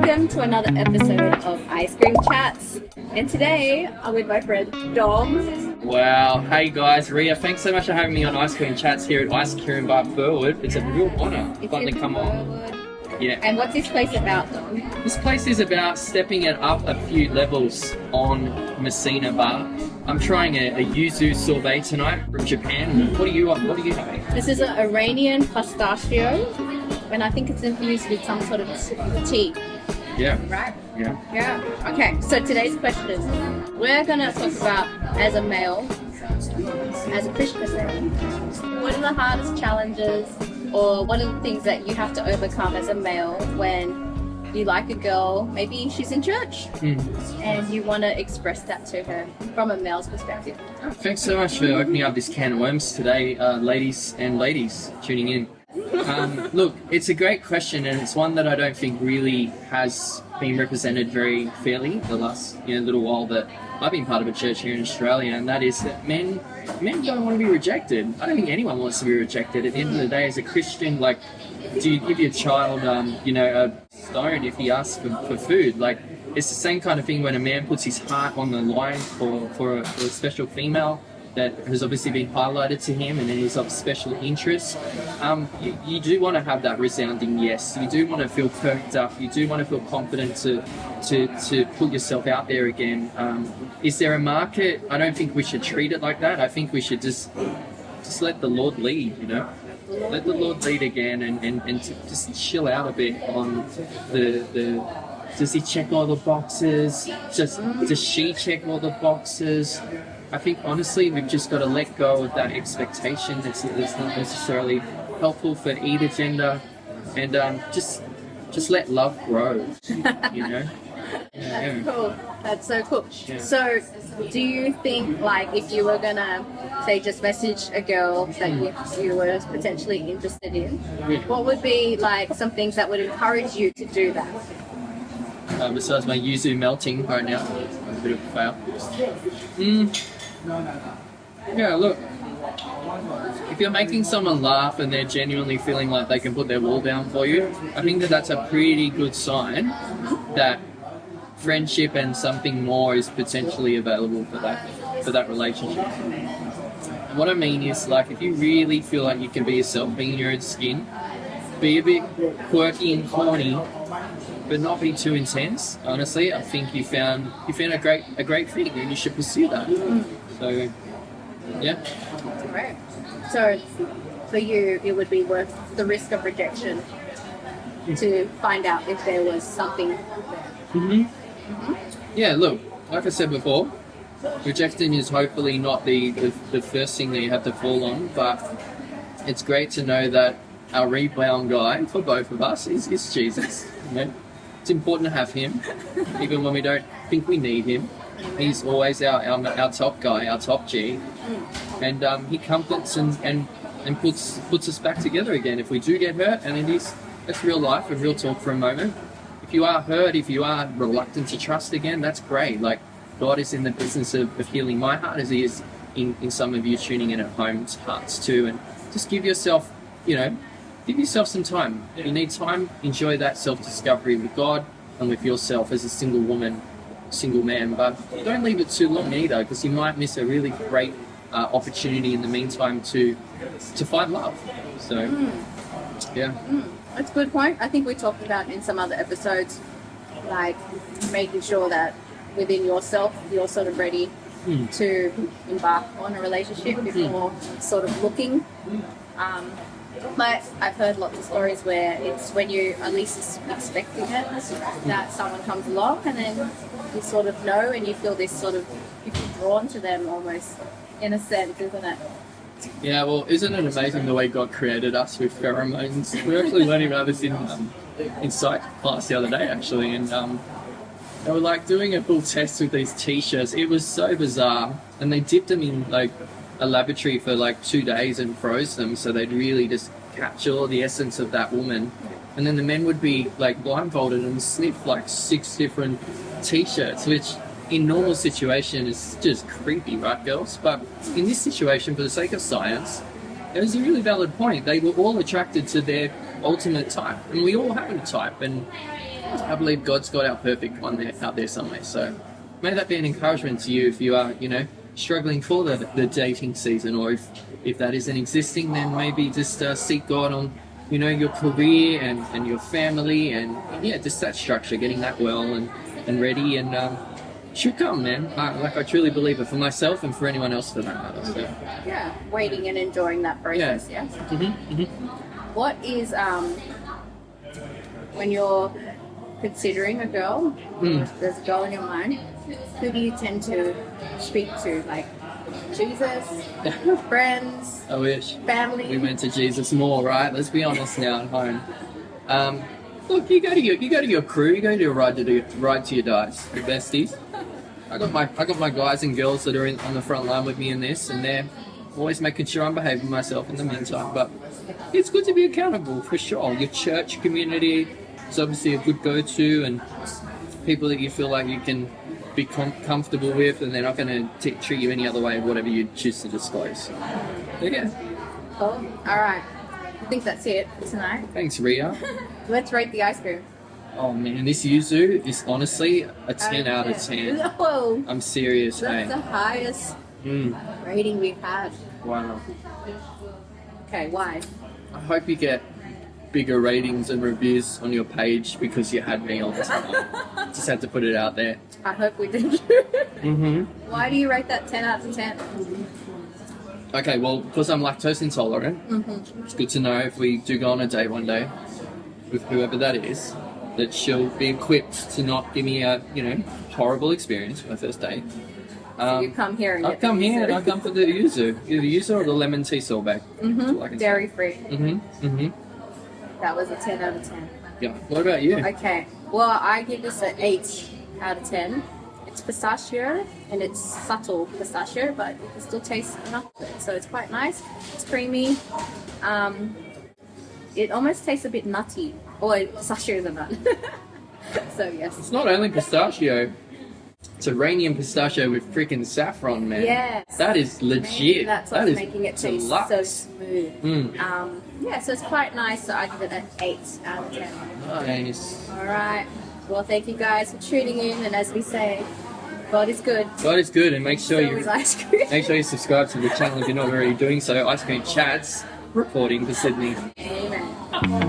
Welcome to another episode of Ice Cream Chats. And today I'm with my friend Dom. Wow. Hey guys, Ria, thanks so much for having me on Ice Cream Chats here at Ice Kirin Bar Burwood. It's a real honour to finally come on. Yeah. And what's this place about, Dom? This place is about stepping it up a few levels on Messina Bar. I'm trying a yuzu sorbet tonight from Japan. What are you having? This is an Iranian pistachio, and I think it's infused with some sort of tea. Yeah. Right? Yeah. Okay, so today's question. We're going to talk about, as a male, as a Christian male, what are the hardest challenges or what are the things that you have to overcome as a male when you like a girl, maybe she's in church, and you want to express that to her from a male's perspective? Thanks so much for opening up this can of worms today, ladies tuning in. Look, it's a great question, and it's one that I don't think really has been represented very fairly the last little while that I've been part of a church here in Australia, and that is that men don't want to be rejected. I don't think anyone wants to be rejected. At the end of the day, as a Christian, like, do you give your child, a stone if he asks for food? Like, it's the same kind of thing when a man puts his heart on the line for a special female that has obviously been highlighted to him and is of special interest. You do want to have that resounding yes. You do want to feel perked up. You do want to feel confident to put yourself out there again. Is there a market? I don't think we should treat it like that. I think we should just let the Lord lead, Let the Lord lead again and just chill out a bit on the does he check all the boxes? Does she check all the boxes? I think honestly we've just got to let go of that expectation that's not necessarily helpful for either gender, and just let love grow. That's cool. That's so cool. Yeah. So, do you think, like, if you were gonna say just message a girl that you were potentially interested in, what would be like some things that would encourage you to do that? Besides my yuzu melting right now, a bit of a fail. Yeah, look, if you're making someone laugh and they're genuinely feeling like they can put their wall down for you, I think that's a pretty good sign that friendship and something more is potentially available for that relationship. And what I mean is, like, if you really feel like you can be yourself, be in your own skin, be a bit quirky and corny, but not be too intense. Honestly, I think you found a great thing, and you should pursue that. So, yeah. Right. So, for you, it would be worth the risk of rejection to find out if there was something there. Yeah. Look, like I said before, rejection is hopefully not the first thing that you have to fall on, but it's great to know that our rebound guy for both of us is Jesus. It's important to have him, even when we don't think we need him. He's always our top guy, our top G, and he comforts and puts us back together again if we do get hurt. And that's real life and real talk for a moment. If you are hurt, if you are reluctant to trust again, that's great. Like, God is in the business of healing my heart, as he is in some of you tuning in at home's hearts too. And just give yourself some time. If you need time, enjoy that self-discovery with God and with yourself as a single woman, single man. But don't leave it too long either, because you might miss a really great opportunity in the meantime to find love. So, yeah. That's a good point. I think we talked about in some other episodes, like making sure that within yourself, you're sort of ready to embark on a relationship before sort of looking. But I've heard lots of stories where it's when you are least expecting it that someone comes along, and then you sort of know, and you feel this sort of, you feel drawn to them almost, in a sense, isn't it? Yeah, well, isn't it amazing the way God created us with pheromones? We were actually learning about this in psych class the other day, actually, and they were like doing a full test with these t-shirts. It was so bizarre, and they dipped them in like a laboratory for like 2 days and froze them so they'd really just capture all the essence of that woman. And then the men would be like blindfolded and sniff like 6 different t-shirts, which in normal situation is just creepy, right, girls? But in this situation, for the sake of science, it was a really valid point. They were all attracted to their ultimate type, and we all have a type, and I believe God's got our perfect one there, out there somewhere. So may that be an encouragement to you if you are, struggling for the dating season, or if that isn't existing, then maybe just seek God on, your career and your family and just that structure, getting that well and ready and should come, man. I truly believe it for myself and for anyone else for that matter. So. Yeah, waiting and enjoying that process. Yeah. What is when you're considering a girl, there's a girl in your mind, who do you tend to speak to? Like Jesus, friends, I wish family? we went to Jesus more, right? Let's be honest now at home. Look, you go to your crew, you go to your ride to your dice, your besties. I got my guys and girls that are on the front line with me in this, and they're always making sure I'm behaving myself in the meantime. But it's good to be accountable for sure. Your church community is obviously a good go-to, and people that you feel like you can be comfortable with, and they're not going to treat you any other way, whatever you choose to disclose. But yeah. Cool. All right. I think that's it for tonight. Thanks, Ria. Let's rate the ice cream. Oh man, this yuzu is honestly a 10 out of 10. Whoa. I'm serious, That's the highest rating we've had. Wow. Okay, why? I hope you get bigger ratings and reviews on your page because you had me on tonight. Just had to put it out there. I hope we did. Why do you rate that 10 out of 10? Okay, well, because I'm lactose intolerant, it's good to know if we do go on a date one day with whoever that is, that she'll be equipped to not give me a, horrible experience for my first date. So you come here and I'll come here and I'll come for the yuzu. Either the yuzu or the lemon tea sorbet. Dairy free. Mm-hmm. That was a 10 out of 10. Yeah. What about you? Okay. Well, I give this an 8 out of 10. It's pistachio, and it's subtle pistachio, but you can still taste enough of it. So it's quite nice. It's creamy. It almost tastes a bit nutty. Or pistachio is a nut. So yes. It's not only pistachio. It's Iranian pistachio with freaking saffron, man. Yes. That is legit. Maybe that's what's that is making it taste deluxe. so smooth. So it's quite nice. So I give it an 8 out of 10. Nice. All right. Well, thank you guys for tuning in. And as we say, God is good. God is good, and make sure So is ice cream. make sure you subscribe to the channel if you're not already doing so. Ice Cream Chats reporting for Sydney. Amen.